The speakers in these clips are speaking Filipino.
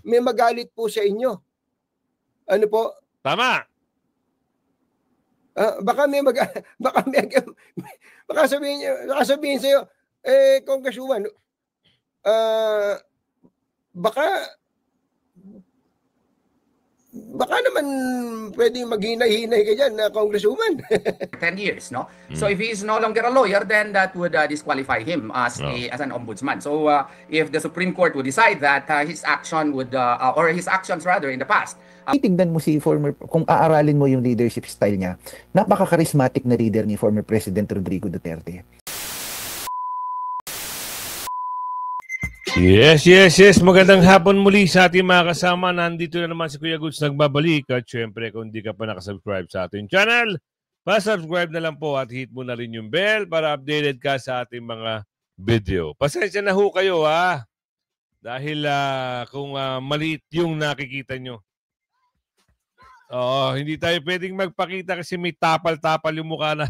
may magalit po sa inyo. Ano po? Tama. Baka sabihin sa iyo, Congresswoman, baka naman pwedeng maghinay-hinay ka dyan na Congresswoman. 10 years, no? So if he is no longer a lawyer, then that would disqualify him as an ombudsman. So if the Supreme Court would decide that his action would, or his actions rather in the past. Tingnan mo si former, kung aaralin mo yung leadership style niya, napaka-charismatic na leader ni former President Rodrigo Duterte. Yes. Magandang hapon muli sa ating mga kasama. Nandito na naman si Kuya Goods nagbabalik. At syempre, kung hindi ka pa nakasubscribe sa ating channel, pa-subscribe na lang po at hit mo na rin yung bell para updated ka sa ating mga video. Pasensya na ho kayo ha. Dahil kung maliit yung nakikita nyo. Hindi tayo pwedeng magpakita kasi may tapal-tapal yung mukha na.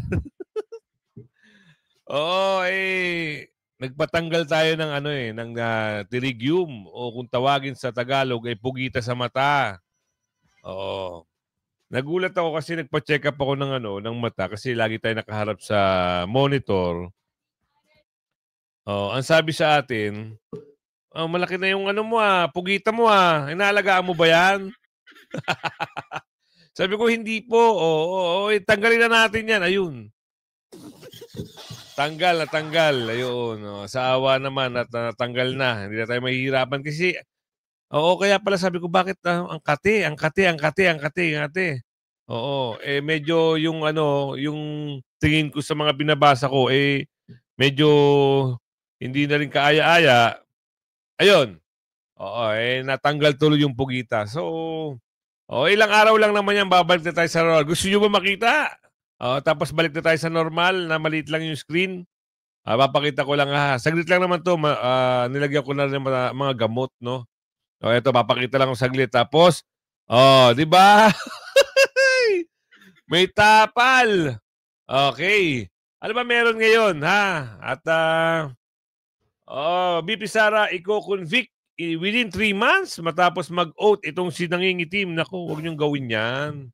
Nagpatanggal tayo ng ng pterygium o kung tawagin sa Tagalog ay pugita sa mata. Nagulat ako kasi nagpa-check up ako ng mata kasi lagi tayo nakaharap sa monitor. Ang sabi sa atin, malaki na yung pugita mo inaalagaan mo ba yan? Sabi ko hindi po. Tanggalin na natin yan. Ayun. Tanggal. Ayun. Sa awa naman at natanggal na. Hindi na tayo mahihirapan kasi kaya pala sabi ko bakit ang kate. Medyo yung tingin ko sa mga binabasa ko medyo hindi na rin kaaya-aya. Ayun. Natanggal tuloy yung pugita. So ilang araw lang naman yan babalik na tayo sa normal. Gusto nyo ba makita? Tapos balik na tayo sa normal na maliit lang yung screen. Papakita ko lang saglit lang naman to. Nilagyan ko na rin mga gamot, no? Ito, papakita lang ko saglit. Tapos, di ba? May tapal. Okay. Ano ba meron ngayon, ha? At, BP Sara, i-convict within 3 months matapos mag-oath itong si nangingitim. Naku, huwag niyong gawin yan.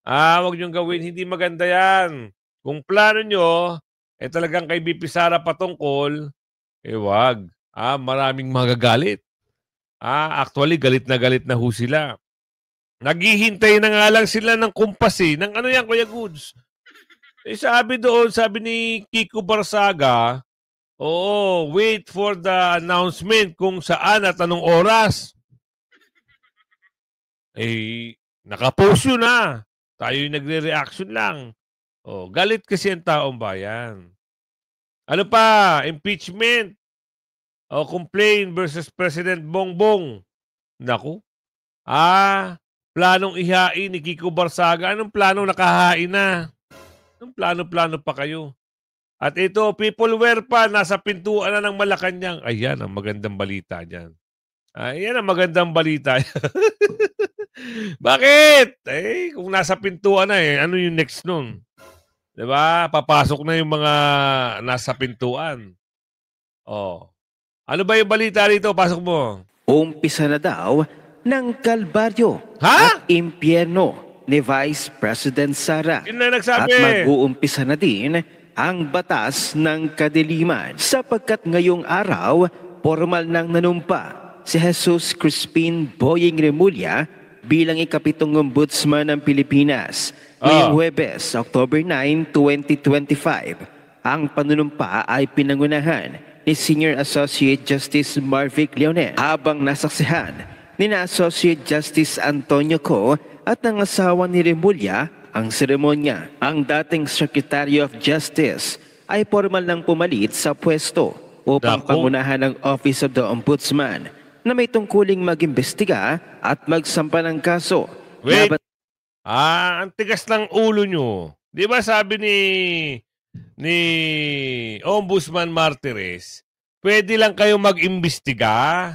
Huwag niyong gawin. Hindi maganda yan. Kung plano nyo, talagang kay BP Sara patungkol, wag. Maraming magagalit. Actually, galit na ho sila. Naghihintay na nga lang sila ng kumpas ng ano yan, Kuya Goods? Sabi ni Kiko Barsaga, wait for the announcement kung saan at anong oras. Nakapost yun Tayo yung nagre-reaction lang. Galit kasi ang taong bayan. Ano pa? Impeachment. Complaint versus President Bongbong. Naku. Planong ihain ni Kiko Barsaga. Anong plano? Nakahain na. Anong plano pa kayo? At ito, peopleware pa, nasa pintuan na ng Malacanang. Ayan, ang magandang balita dyan. Ayan ang magandang balita. Bakit? Kung nasa pintuan na ano yung next nun? Diba? Papasok na yung mga nasa pintuan. Ano ba yung balita rito? Pasok mo. Umpisa na daw ng kalbaryo at impyerno ni Vice President Sara. Yun na nagsabi. At mag-uumpisa na din ang batas ng kadiliman sapagkat ngayong araw formal nang nanumpa si Jesus Crispin Boying Remulla bilang ikapitong ombudsman ng Pilipinas. Ngayong Huwebes, October 9, 2025, ang panunumpa ay pinangunahan ni Senior Associate Justice Marvic Leonel habang nasaksihan ni Associate Justice Antonio Co at ang asawa ni Remulla ang seremonya. Ang dating Secretary of Justice ay formal nang pumalit sa pwesto upang pangunahan ng Office of the Ombudsman na may tungkuling mag-imbestiga at magsampa ng kaso. Wait. Ang tigas ng ulo nyo. Di ba sabi ni Ombudsman Martires, pwede lang kayo mag-imbestiga?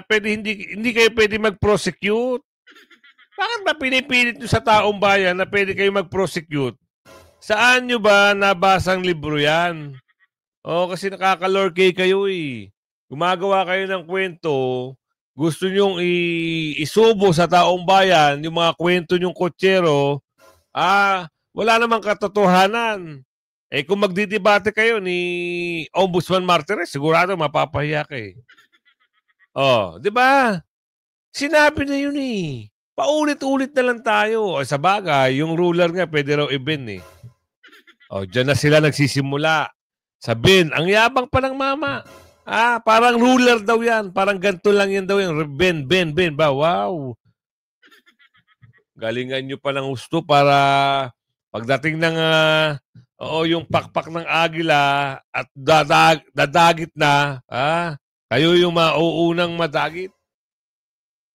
Pwede, hindi kayo pwede mag-prosecute? Bakit ba pinipilit nyo sa taong bayan na pwede kayo mag-prosecute? Saan nyo ba nabasang libro yan? Kasi nakakalorkay kayo Gumagawa kayo ng kwento gusto nyong isubo sa taong bayan, yung mga kwento nyong kotsero, wala namang katotohanan. Eh kung magdidebate kayo ni Ombudsman Martires, sigurado mapapahiya ka eh. Oh, di ba? Sinabi na yun eh. Paulit-ulit na lang tayo. O, sa bagay, yung ruler nga, pwede raw i-bin eh. O, dyan na sila nagsisimula. Sa bin, ang yabang pa ng mama. Parang ruler daw yan. Parang ganito lang yan daw yan. Ben ba? Wow. Galingan nyo pa ng gusto para pagdating ng yung pakpak ng agila at dadagit na, kayo yung mauunang madagit.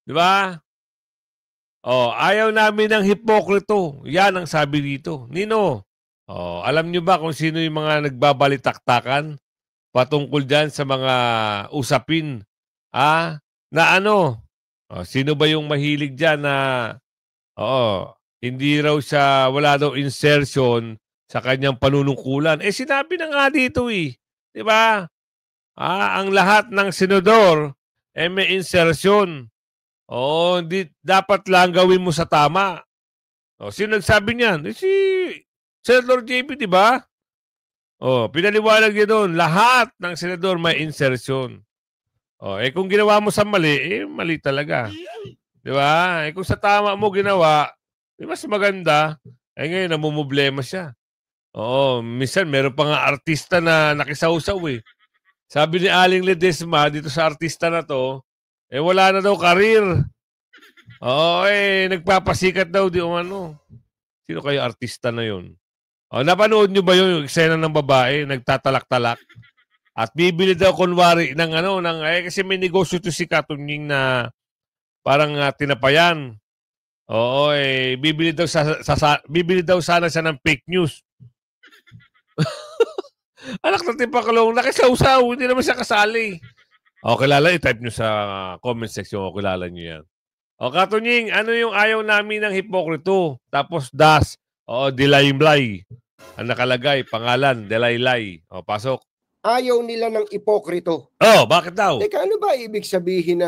Di ba? Ayaw namin ng hipokrito. Yan ang sabi dito. Nino, alam nyo ba kung sino yung mga nagbabalitaktakan patungkol dyan sa mga usapin? Na ano? Sino ba yung mahilig dyan na hindi raw siya, wala daw insertion sa kanyang panunungkulan? Sinabi na nga dito eh. Di ba? Ang lahat ng senador may insertion. Hindi dapat lang gawin mo sa tama. Sino nagsabi niyan? Si Senator JP, di ba? Pinaliwanag niya doon, lahat ng senador may insertion. Kung ginawa mo sa mali, mali talaga. Di ba? Kung sa tama mo ginawa, mas maganda. Ngayon, namumblema siya. Minsan, meron pa nga artista na nakisawsaw eh. Sabi ni Aling Ledesma, dito sa artista na to, wala na daw karir. Nagpapasikat daw di umano. Sino kayo artista na yun? Napanood nyo ba yung eksena ng babae, nagtatalak-talak? At bibili daw kunwari ng kasi may negosyo to si Katunying na parang tinapayan. Bibili daw sana siya ng fake news. Anak na tipakalong, nakisawsaw, hindi naman siya kasali. Kilala, i-type nyo sa comment section o kilala nyo yan. Katunying, ano yung ayaw namin ng hipokrito? Tapos das, dilaymlay. Ang nakalagay, pangalan, delaylay. Pasok. Ayaw nila ng ipokrito. Bakit daw? Teka, ano ba ibig sabihin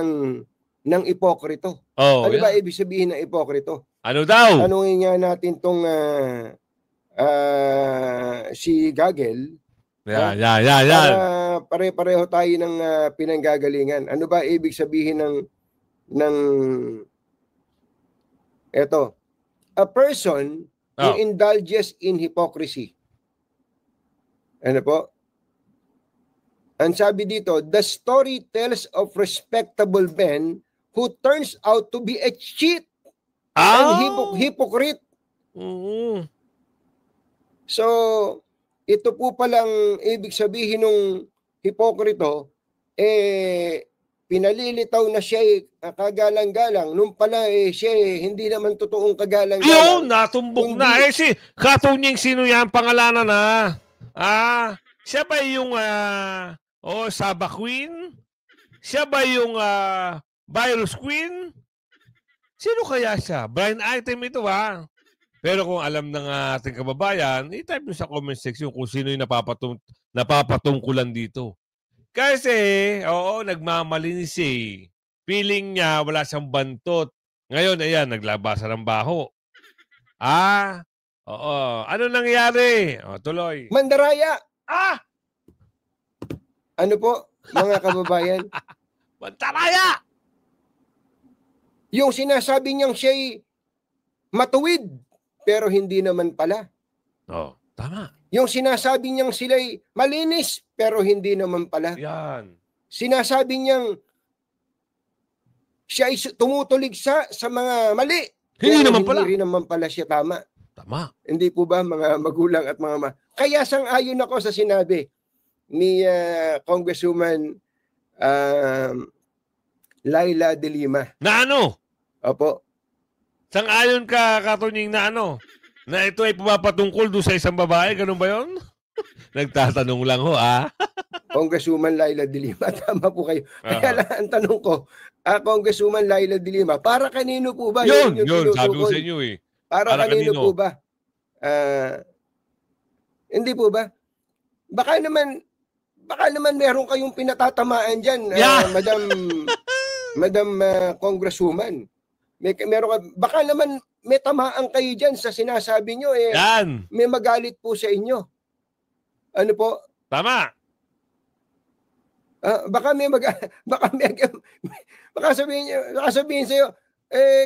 ng ipokrito? Ano ba ibig sabihin ng ipokrito? Ano daw? Tanungin nga natin tong si Gagel. Yan. Pare-pareho tayo ng pinanggagalingan. Ano ba ibig sabihin ng eto? A person who indulges in hypocrisy. Ano po? Ang sabi dito, the story tells of respectable men who turns out to be a cheat and hypocrite. So, ito po palang ibig sabihin ng hipokrito, pinalilitaw na siya kagalang-galang. Nung pala siya hindi naman totoong kagalang-galang. Natumbok na. Si Katunying, sino yan? Pangalanan na. Siya ba yung Saba Queen? Siya ba yung Virus Queen? Sino kaya siya? Blind item ito Pero kung alam ng ating kababayan, i-type nyo sa comment section kung sino yung napapatungkulan dito. Kasi, nagmamalinis eh. Feeling niya, wala siyang bantot. Ngayon, ayan, naglabasan ng baho. Ano nangyari? Tuloy. Mandaraya! Ano po, mga kababayan? Mandaraya! Yung sinasabi niyang siya'y matuwid, pero hindi naman pala. Tama. Yung sinasabi niyang sila'y malinis, pero hindi naman pala. Yan. Sinasabi niyang siya ay tumutulig sa mga mali. Hindi naman pala. Hindi rin naman pala siya tama. Tama. Hindi po ba mga magulang at mga Kaya sang-ayon ako sa sinabi ni Congresswoman Laila de Lima. Na ano? Opo. Sang-ayon ka, Katunying, na ano? Na ito ay pumapatungkol doon sa isang babae? Ganun ba yun? Nagtatanong lang ho, Congresswoman Laila de Lima, tama po kayo. Kaya lang ang tanong ko, Congresswoman Laila de Lima, para kanino po ba? Yun, sabi ko sa inyo eh. Para kanino po ba? Hindi po ba? Baka naman meron kayong pinatatamaan dyan, Madam Madam Congresswoman. Meron ka, baka naman may tamaan kayo dyan sa sinasabi nyo. Yan. May magalit po sa inyo. Ano po? Tama. Baka sabihin sa'yo,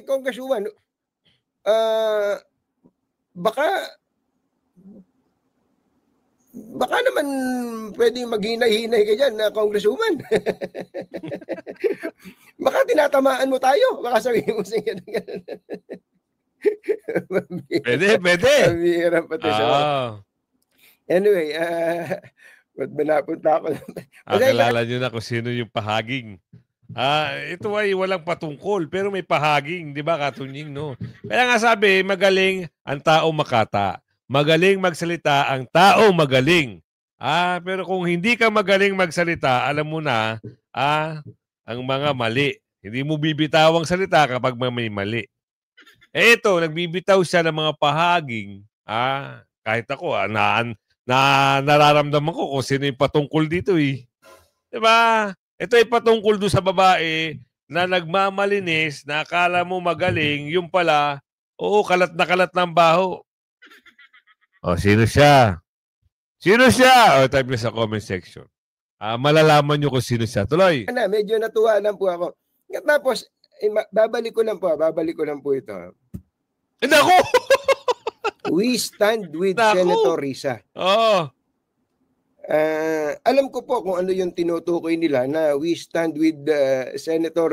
Congresswoman, baka naman pwedeng maghinay-hinay ka dyan na Congresswoman. Baka tinatamaan mo tayo. Baka sabihin mo sa inyo. Pwede. Anyway, ba't ba napunta ako? Akala nyo na kung sino yung pahaging. Ito ay walang patungkol, pero may pahaging, di ba, Katunying, no? Kaya nga sabi, magaling ang tao makata. Magaling magsalita ang tao magaling. Pero kung hindi ka magaling magsalita, alam mo na, ang mga mali. Hindi mo bibitawang salita kapag may mali. Ito, nagbibitaw siya ng mga pahaging. Kahit ako, nararamdaman ko kung sino yung patungkol dito eh. Diba? Ito ay patungkol doon sa babae na nagmamalinis, na akala mo magaling, yung pala, kalat na kalat ng baho. Sino siya? Sino siya? Type nyo sa comment section. Malalaman nyo kung sino siya. Tuloy. Medyo natuwa lang po ako. Tapos, babalik ko lang po ito. Naku! We stand with Senator Risa. Alam ko po kung ano yung tinutukoy nila na we stand with Senator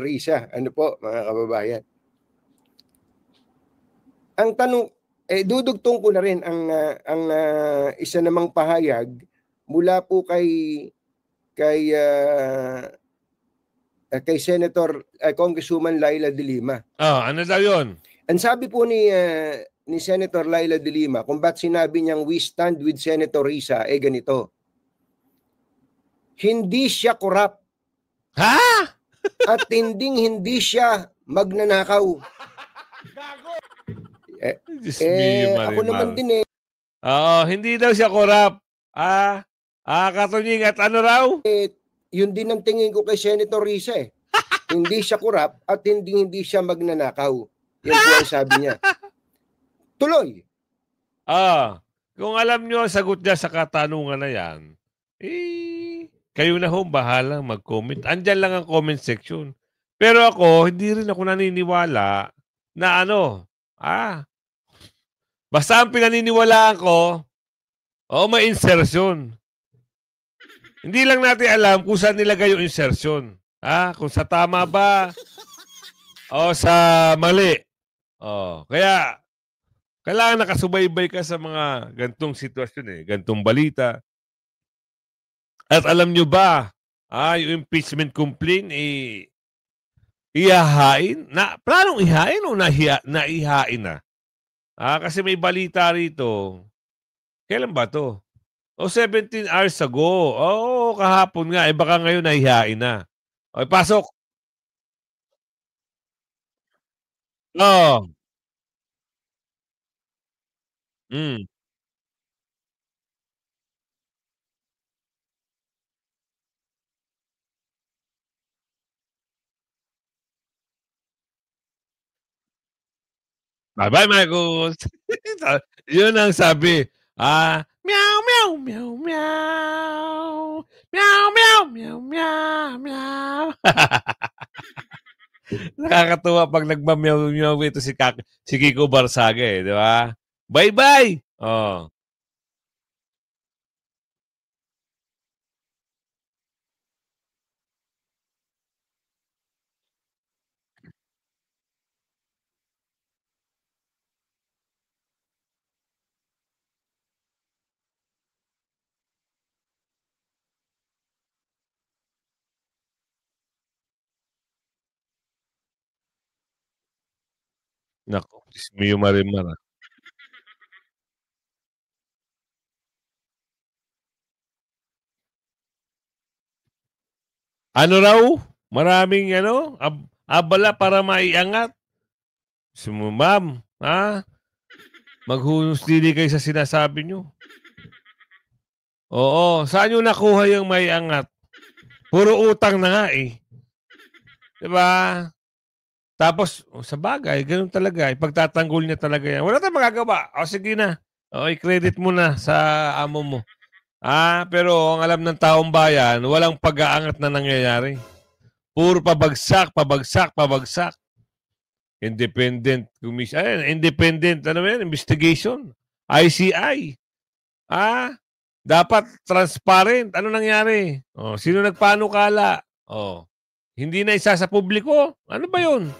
Risa. Ano po, mga kababayan? Ang tanong, dudugtong ko na rin ang isa namang pahayag mula po kay Senator Congresswoman Laila De Lima. Ano daw yun? Ang sabi po ni Senator Laila De Lima, kung ba't sinabi niyang we stand with Senator Risa, ganito. Hindi siya korap. At hindi siya magnanakaw. Ako naman din hindi daw siya korap. Katunying, at ano raw? Yun din ang tingin ko kay Senator Risa Hindi siya korap at hindi siya magnanakaw. Yan po ang sabi niya. Tuloy. Kung alam nyo ang sagot niya sa katanungan na yan, kayo na bahalang mag-comment. Andyan lang ang comment section. Pero ako, hindi rin ako naniniwala na basta ang pinaniniwalaan ko, may insertion. Hindi lang natin alam kung saan nilagay yung insertion. Kung sa tama ba o sa mali. Kaya, kailangan nakasubaybay ka sa mga gantong sitwasyon gantong balita. At alam nyo ba, yung impeachment complaint, ihahain? Planong ihain o naihain na? Kasi may balita rito. Kailan ba to? 17 hours ago. Kahapon nga. Baka ngayon naihain na. Pasok. Bye-bye, Marcos. Yun ang sabi. Meow, meow, meow, meow. Meow, meow, meow, meow, meow. Nakakatuwa pag nagmameow-meow ito si Kiko Barsaga di ba? Bye-bye! Nako, Dismiyo Marimar. Ano raw? Maraming abala para maiangat. Ma'am, maghunos dili kayo sa sinasabi nyo. Oo, saan nyo nakuha yung maiangat? Puro utang na nga Diba? Tapos, sa bagay, ganun talaga. Ipagtatanggol niya talaga yan. Wala tayong magagawa. O, sige na. O, i-credit mo na sa amo mo. Pero ang alam ng taong bayan, walang pag-aangat na nangyayari. Puro pabagsak, pabagsak, pabagsak. Independent commission. Independent, investigation. ICI. Dapat transparent. Ano nangyari? Sino nagpanukala? Hindi na isa sa publiko? Ano ba yun?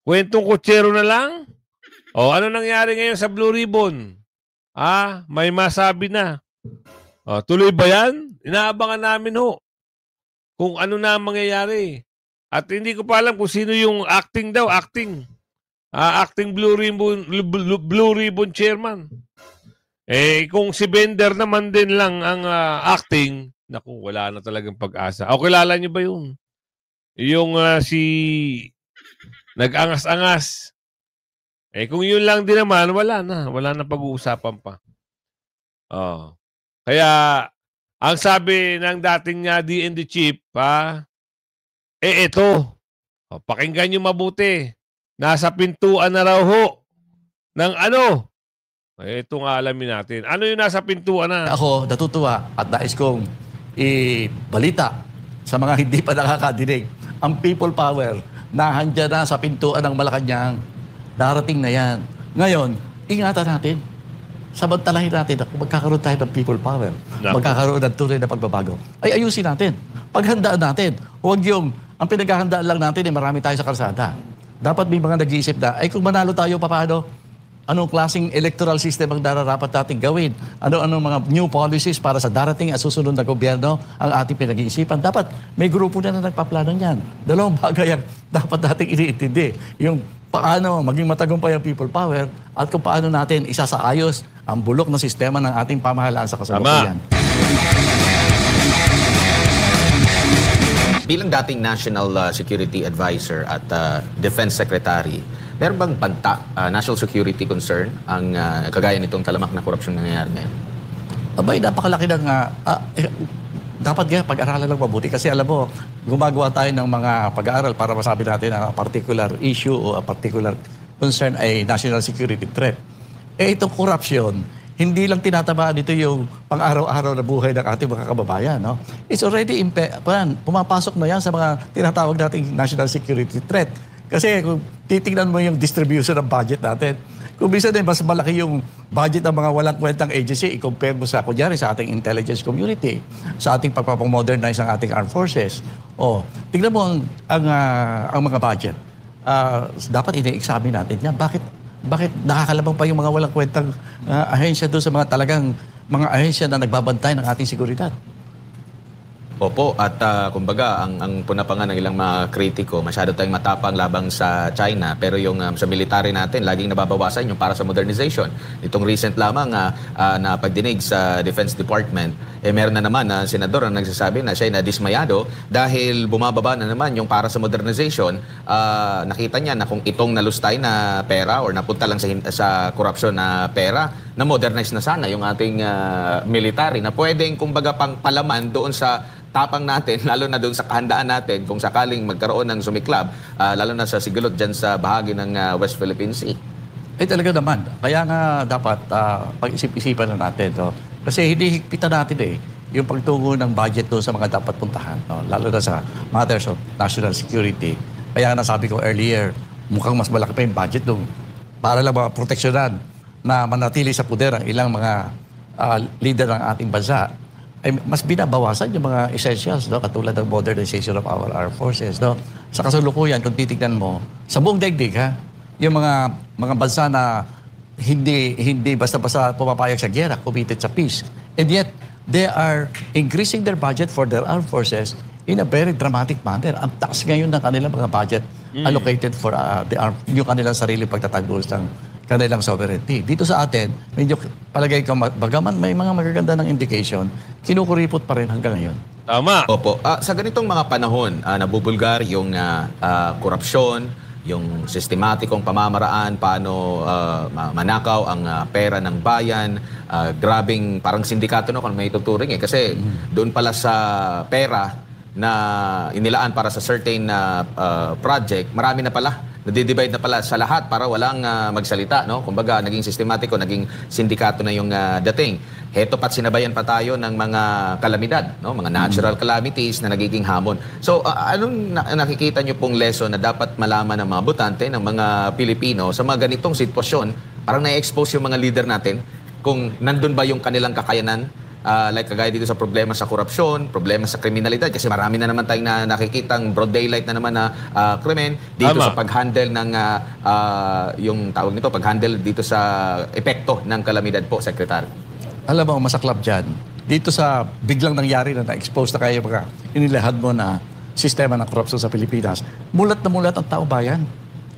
Kwentong kutsero na lang? Ano nangyari ngayon sa Blue Ribbon? May masabi na. Tuloy ba yan? Inaabangan namin kung ano na mangyayari. At hindi ko pa alam kung sino yung acting. Acting Blue Ribbon chairman. Kung si Bender naman din lang ang acting, naku, wala na talagang pag-asa. Kilala niyo ba yun? Yung si nag-angas-angas. Kung yun lang din naman, wala na pag-uusapan pa. Kaya, ang sabi ng dating DND chief, ito, pakinggan nyo mabuti. Nasa pintuan na raw ng ano? Ito nga alamin natin. Ano yung nasa pintuan na? Ako, natutuwa at nais kong ibalita sa mga hindi pa nakakadinig. Ang people power na handyan na sa pintuan ng Malacanang, darating na yan. Ngayon, ingatan natin. Samantalahin natin na kung magkakaroon tayo ng people power, magkakaroon ng tunay na pagbabago, ay ayusin natin. Paghandaan natin. Huwag yung, ang pinaghahandaan lang natin marami tayo sa kalsada. Dapat may mga nag-iisip na, kung manalo tayo, paano? Anong klaseng electoral system ang dararapat natin gawin? Ano mga new policies para sa darating at susunod na gobyerno ang ating pinag-iisipan? Dapat may grupo na nagpaplano niyan. Dalawang bagay ang dapat nating iniintindi. Yung paano maging matagumpay ang people power at kung paano natin isasaayos ang bulok na sistema ng ating pamahalaan sa kasalukuyan. Bilang dating National Security Advisor at Defense Secretary, meron bang banta, national security concern ang kagaya nitong talamak na korupsyon nangyayari ngayon? Abay, napakalaki ng... dapat nga pag-aralan lang mabuti kasi alam mo, gumagawa tayo ng mga pag-aaral para masabi natin na particular issue o a particular concern ay national security threat. Itong corruption, hindi lang tinatamaan ito yung pang-araw-araw na buhay ng ating mga kababayan. No? It's already pumapasok na yan sa mga tinatawag nating national security threat. Kasi kung titignan mo yung distribution ng budget natin, kung minsan mas malaki yung budget ng mga walang kwentang agency, i-compare mo sa, kunyari, sa ating intelligence community, sa ating pagpapamodernize ng ating armed forces. Tignan mo ang mga budget. Dapat ine-examine natin yan. Bakit nakakalabang pa yung mga walang kwentang ahensya doon sa mga talagang mga ahensya na nagbabantay ng ating seguridad? Opo, at kumbaga, ang punapangan ng ilang mga kritiko, masyado tayong matapang labang sa China, pero yung sa military natin, laging nababawasan yung para sa modernization. Itong recent lamang na pagdinig sa Defense Department, meron na naman na senador na nagsasabi na siya na dismayado dahil bumababa na naman yung para sa modernization. Nakita niya na kung itong nalustay na pera or napunta lang sa korupsyon na pera, na modernize na sana yung ating military na pwedeng kumbaga pang palaman doon sa tapang natin, lalo na doon sa kahandaan natin kung sakaling magkaroon ng sumiklab, lalo na sa sigulot dyan sa bahagi ng West Philippine Sea. Talaga naman. Kaya nga dapat pag-isip-isipan na natin. No? Kasi hindi higpitan natin yung pagtungo ng budget doon sa mga dapat puntahan. No? Lalo na sa matters of national security. Kaya nga nasabi ko earlier, mukhang mas malaki pa yung budget doon para lang mga proteksyonan na manatili sa puder ang ilang mga leader ng ating bansa. Mas binabawasan yung mga essentials, no? Katulad ng modernization of our armed forces. No? Sa kasalukuyan, kung titignan mo, sa buong daigdig, yung mga bansa na hindi basta-basta pumapayag sa giyera, committed sa peace. And yet, they are increasing their budget for their armed forces in a very dramatic manner. Ang taas ngayon ng kanilang mga budget allocated for yung kanilang sariling pagtatanggol ng kanilang sovereignty. Dito sa atin, medyo palagay ko, bagaman may mga magaganda ng indication, kinukuripot pa rin hanggang ngayon. Tama. Opo. Sa ganitong mga panahon, nabubulgar yung korupsyon, yung sistematikong pamamaraan, paano manakaw ang pera ng bayan, grabing parang sindikato, no, kung may tuturing. Kasi doon pala sa pera, na inilaan para sa certain project, marami na pala. Nadidivide na pala sa lahat para walang magsalita, no? Kumbaga, naging sistematiko, naging sindikato na yung dating. Heto pat sinabayan pa tayo ng mga kalamidad, no? Mga natural calamities na nagiging hamon. So, anong nakikita nyo pong lesson na dapat malaman ng mga botante, ng mga Pilipino sa mga ganitong sitwasyon? Parang na-expose yung mga leader natin kung nandun ba yung kanilang kakayanan, like kagaya dito sa problema sa korupsyon, problema sa kriminalidad, kasi marami na naman tayong nakikitang broad daylight na naman na krimen dito sa pag-handle ng yung tawag nito, pag-handle dito sa epekto ng kalamidad po, Secretary. Alam mo, masaklap dyan. Dito sa biglang nangyari na na-expose na kayo mga inilahad mo na sistema ng korupsyon sa Pilipinas, mulat na mulat ang tao bayan.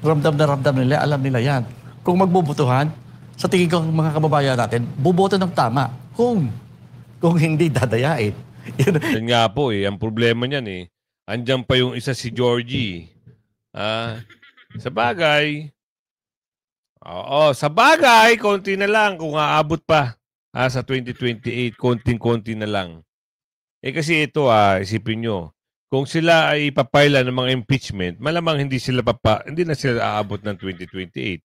Ramdam na ramdam nila, alam nila yan. Kung magbubutuhan, sa tingin ko mga kababayan natin, buboto ng tama. Kung hindi, dadayain. Yan nga po eh. Ang problema niyan eh. Andyan pa yung isa si Georgie. Sa bagay. Sa bagay, konti na lang kung aabot pa sa 2028. Konting-konti na lang. Kasi ito isipin nyo. Kung sila ay ipapaila ng mga impeachment, malamang hindi na sila aabot ng 2028.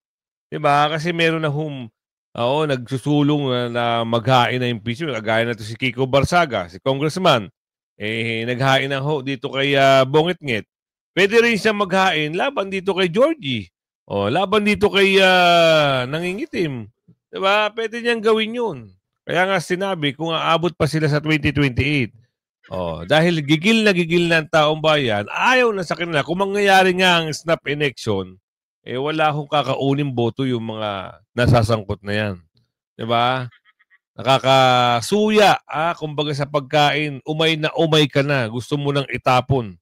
Diba? Kasi meron na nagsusulong na maghain na impeachment. Kagaya na to si Kiko Barsaga, si Congressman. Naghain na dito kay Bongitngit. Pwede rin siya maghain laban dito kay Georgie. Laban dito kay Nangingitim. Diba? Pwede niyang gawin yun. Kaya nga sinabi, kung aabot pa sila sa 2028, dahil gigil na ang taong bayan, ayaw na sa kanila. Kung mangyayari nga ang snap election, wala akong kakauning boto yung mga nasasangkot na yan. Diba? Nakakasuya, kumbaga sa pagkain, umay na umay ka na, gusto mo nang itapon.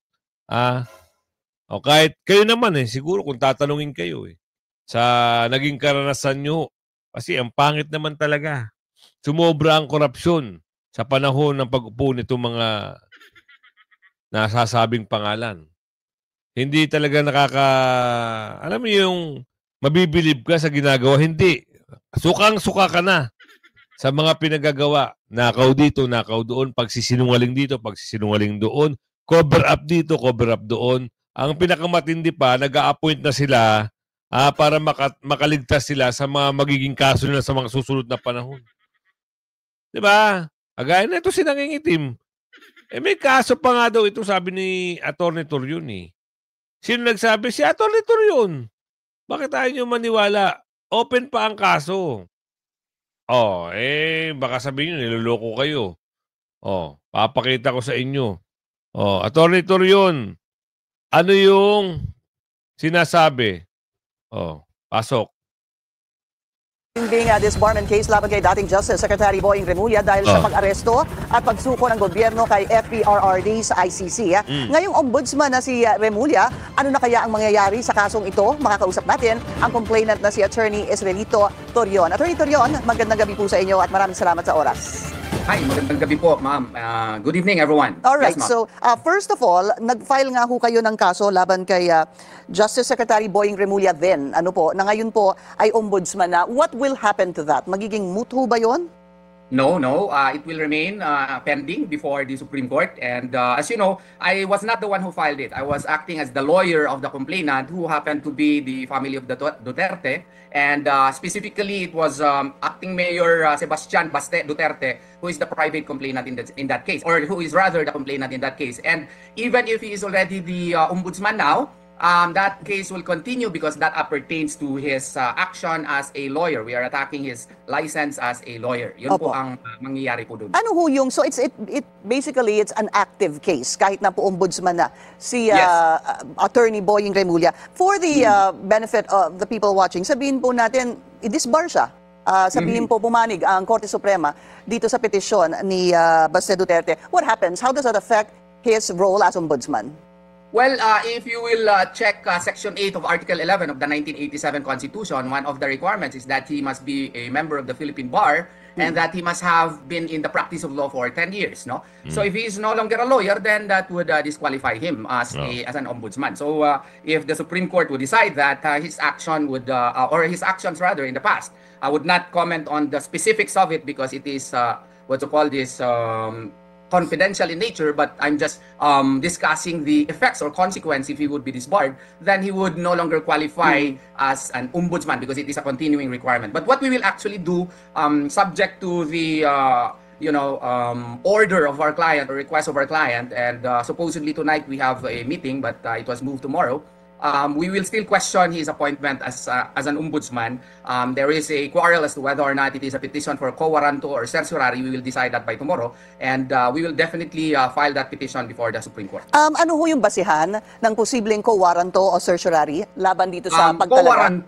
Kahit kayo naman siguro kung tatanungin kayo sa naging karanasan nyo, kasi ang pangit naman talaga. Sumobra ang korupsyon sa panahon ng pag-upo nitong mga nasasabing pangalan. Hindi talaga alam mo yung mabibilib ka sa ginagawa. Hindi. Sukang-suka ka na sa mga pinagagawa. Nakaw dito, nakaw doon, pagsisinungaling dito, pagsisinungaling doon, cover up dito, cover up doon. Ang pinakamatindi pa, nag-a-appoint na sila para makaligtas sila sa mga magiging kaso nila sa mga susunod na panahon. Diba? Agaya na ito si Nangingitim. May kaso pa nga daw ito, sabi ni Atty. Torion Sino nagsabi? Si Atty. Torion. Bakit tayo nyo maniwala? Open pa ang kaso. Baka sabihin nyo, niloloko kayo. Papakita ko sa inyo. Atty. Torion, ano yung sinasabi? Pasok. Being disbarment case laban kay dating Justice Secretary Boying Remulla dahil sa pag-aresto at pagsuko ng gobyerno kay FPRRD sa ICC. Ngayong ombudsman na si Remulla, ano na kaya ang mangyayari sa kasong ito? Makakausap natin ang complainant na si Attorney Israelito Torion. Attorney Torion, magandang gabi po sa inyo at maraming salamat sa oras. Hi, magandang gabi po, ma'am. Good evening, everyone. Alright, yes, so first of all, nag-file nga ho kayo ng kaso laban kay Justice Secretary Boying Remulla then, na ngayon po ay ombudsman na. What will happen to that? Magiging moot ho ba yun? No. It will remain pending before the Supreme Court. And as you know, I was not the one who filed it. I was acting as the lawyer of the complainant, who happened to be the family of the Duterte. And specifically, it was acting Mayor Sebastian Baste Duterte, who is the private complainant in that case, or who is rather the complainant in that case. And even if he is already the ombudsman now, that case will continue because that appertains to his action as a lawyer. We are attacking his license as a lawyer. Yun po ang mangyayari po doon. Ano ho yung, so basically it's an active case kahit na po ombudsman na si Attorney Boying Remulla. For the benefit of the people watching, sabihin po natin, i-disbar siya. Sabihin po pumanig ang Korte Suprema dito sa petisyon ni Baste Duterte. What happens? How does that affect his role as ombudsman? Well, if you will check Section 8 of Article 11 of the 1987 Constitution, one of the requirements is that he must be a member of the Philippine Bar and that he must have been in the practice of law for 10 years. No? So if he is no longer a lawyer, then that would disqualify him as an ombudsman. So if the Supreme Court would decide that his action would, or his actions rather in the past, I would not comment on the specifics of it because it is, what you call this, confidential in nature, but I'm just discussing the effects or consequence if he would be disbarred, then he would no longer qualify as an ombudsman because it is a continuing requirement. But what we will actually do, subject to the order of our client or request of our client, and supposedly tonight we have a meeting, but it was moved tomorrow. We will still question his appointment as an ombudsman. There is a quarrel as to whether or not it is a petition for quo warranto or certiorari. We will decide that by tomorrow, and we will definitely file that petition before the Supreme Court. Ano ho yung basihan ng posibleng quo warranto o certiorari laban dito sa pagtalaga?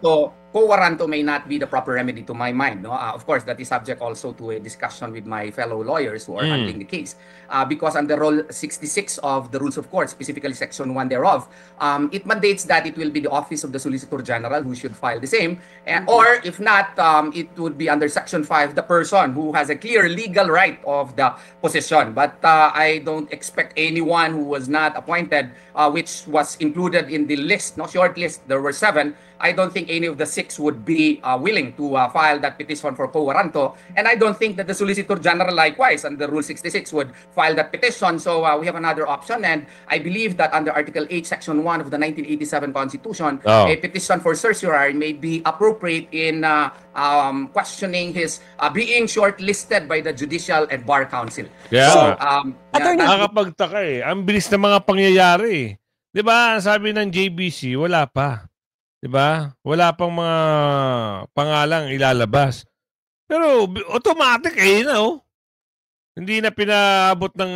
Quo warranto may not be the proper remedy to my mind. No? Of course, that is subject also to a discussion with my fellow lawyers who are handling the case. Because under Rule 66 of the Rules of Court, specifically Section 1 thereof, it mandates that it will be the Office of the Solicitor General who should file the same. Or if not, it would be under Section 5, the person who has a clear legal right of the position. But I don't expect anyone who was not appointed, which was included in the list, short list, there were 7. I don't think any of the 6 would be willing to file that petition for quo warranto. And I don't think that the Solicitor General likewise under Rule 66 would file that petition. So we have another option. And I believe that under Article 8, Section 1 of the 1987 Constitution, a petition for certiorari may be appropriate in questioning his being shortlisted by the Judicial and Bar Council. Yeah. So, nakakapagtaka eh. Ang bilis ng mga pangyayari eh. 'Di ba? Sabi ng JBC, wala pa. 'Di ba? Wala pang mga pangalang ilalabas. Pero automatic na Hindi na pinaabot ng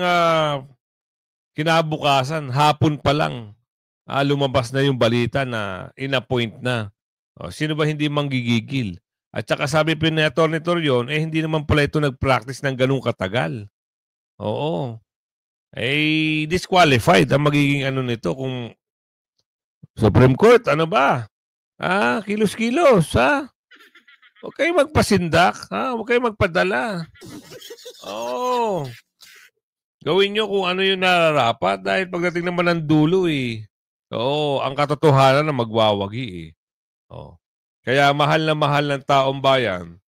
kinabukasan, hapon pa lang. Lumabas na yung balita na in-appoint na. Sino ba hindi manggigigil? At saka sabi pa ni Atty. Torion, hindi naman pala ito nag-practice ng ganung katagal. Oo. Disqualified ang magiging nito kung Supreme Court, ano ba? Kilos-kilos, ha? Huwag kayo magpasindak, ha? Huwag kayo magpadala. Gawin nyo kung ano yung nararapat dahil pagdating naman ng dulo, ang katotohanan na magwawagi, Kaya mahal na mahal ng taong bayan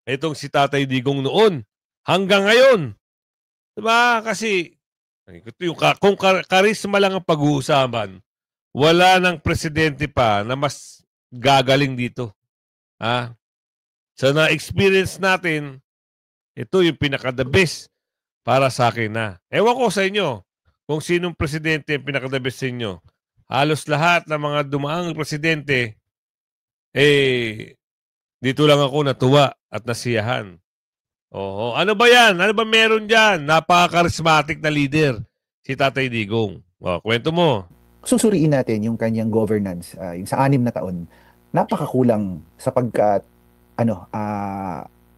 itong si Tatay Digong noon hanggang ngayon. Diba? Kasi kung karisma lang ang pag-uusapan, wala ng presidente pa na mas gagaling dito. So na-experience natin, ito yung pinaka-the best para sa akin na. Ewan ko sa inyo kung sinong presidente yung pinaka-the best sa inyo. Halos lahat ng mga dumaang presidente, dito lang ako natuwa at nasiyahan. Ano ba yan? Ano ba meron dyan? Napaka-charismatic na leader, si Tatay Digong. Kwento mo. Susuriin natin yung kanyang governance, yung sa 6 na taon. Napakakulang sapagkat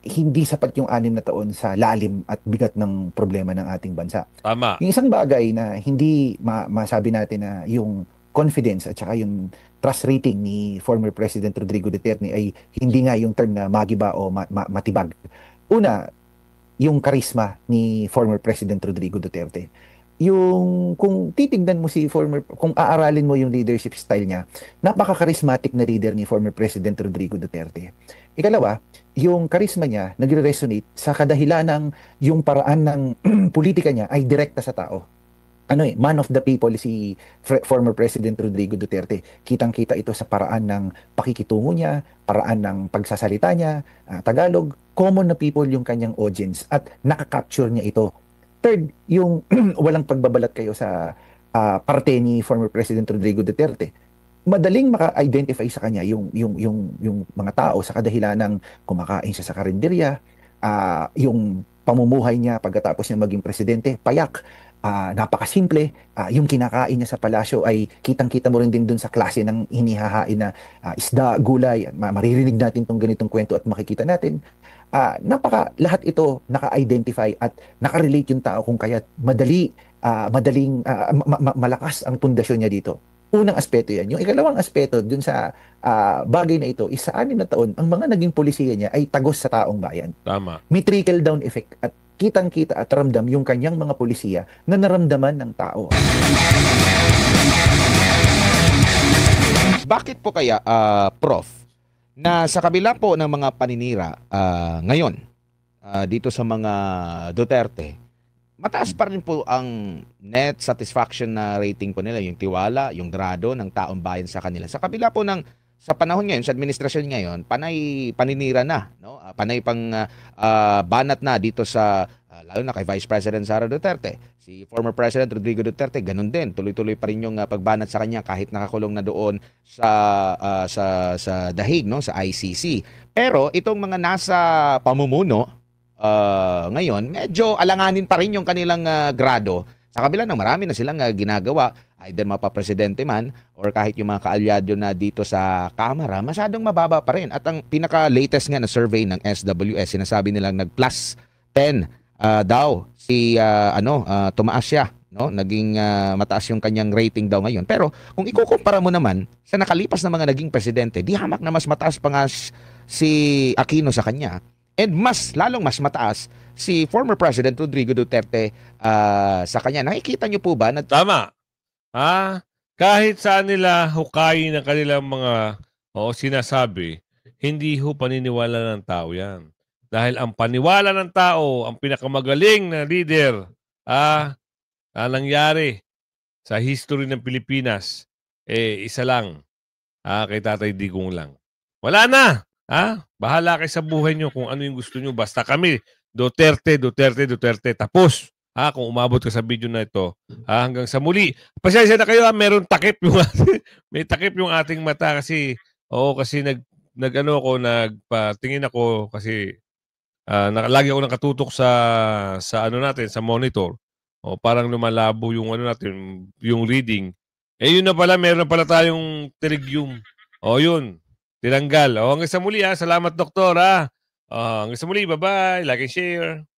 hindi sapat yung 6 na taon sa lalim at bigat ng problema ng ating bansa. Tama. Yung isang bagay na hindi masabi natin na yung confidence at saka yung trust rating ni former President Rodrigo Duterte ay hindi nga yung term na magiba o matibag. Una, yung karisma ni former President Rodrigo Duterte. Kung titignan mo kung aaralin mo yung leadership style niya, napaka-charismatic na leader ni former President Rodrigo Duterte. Ikalawa, yung karisma niya nagre-resonate sa kadahilanang yung paraan ng politika niya ay direkta sa tao. Man of the people si former President Rodrigo Duterte. Kitang-kita ito sa paraan ng pakikitungo niya, paraan ng pagsasalita niya, Tagalog, common na people yung kanyang audience at nakaka-capture niya ito. Third, yung walang pagbabalat kayo sa parte ni former President Rodrigo Duterte. Madaling maka-identify sa kanya yung mga tao sa kadahilanang kumakain siya sa karinderya, yung pamumuhay niya pagkatapos niya maging presidente, payak. Napakasimple, yung kinakain niya sa palasyo ay kitang-kita mo rin din dun sa klase ng hinihahain na isda, gulay. Maririnig natin tong ganitong kwento at makikita natin. Lahat ito naka-identify at naka-relate yung tao kung kaya madaling malakas ang pundasyon niya dito. Unang aspeto yan. Yung ikalawang aspeto dun sa bagay na ito, isa 6 na taon, ang mga naging polisiya niya ay tagos sa taong bayan. Tama. May trickle-down effect at kitang-kita at ramdam yung kanyang mga polisiya na naramdaman ng tao. Bakit po kaya, Prof, na sa kabila po ng mga paninira ngayon dito sa mga Duterte, mataas pa rin po ang net satisfaction na rating po nila, yung tiwala, yung grado ng taong bayan sa kanila. Sa kabila po ng sa panahon ngayon, sa administrasyon ngayon, paninira na, no? Panay pang banat na dito sa lalo na kay Vice President Sara Duterte. Si former President Rodrigo Duterte, ganun din. Tuloy-tuloy pa rin yung pagbanat sa kanya kahit nakakulong na doon sa The Hague, no? Sa ICC. Pero itong mga nasa pamumuno ngayon, medyo alanganin pa rin yung kanilang grado. Sa kabila ng marami na silang ginagawa, either mapapresidente man or kahit yung mga kaalyado na dito sa Kamara, masyadong mababa pa rin. At ang pinaka-latest nga na survey ng SWS, sinasabi nilang nag-plus 10 daw si tumaas siya, no? Naging mataas yung kanyang rating daw ngayon. Pero kung ikukumpara mo naman sa nakalipas na mga naging presidente, di hamak na mas mataas pa nga si Aquino sa kanya. And lalong mas mataas si former President Rodrigo Duterte sa kanya. Nakikita niyo po ba? Tama. Kahit saan nila hukayin ng kanilang mga sinasabi, hindi ho paniniwala ng tao yan. Dahil ang paniwala ng tao, ang pinakamagaling na leader na nangyari sa history ng Pilipinas, isa lang, kay Tatay Digong lang. Wala na! Bahala kayo sa buhay nyo kung ano yung gusto nyo. Basta kami, Duterte, Duterte, Duterte. Tapos, kung umabot ka sa video na ito, hanggang sa muli. Pasensya na kayo, meron takip yung may takip yung ating mata kasi kasi nagpatingin ako kasi lagi ako nakatutok sa ano natin, sa monitor. Parang lumalabo yung natin, yung reading. Yun na pala, meron na pala tayong pterygium. Yun. Tinanggal. Hanggang sa muli Salamat, Doktor Hanggang sa muli. Bye-bye. Like and share.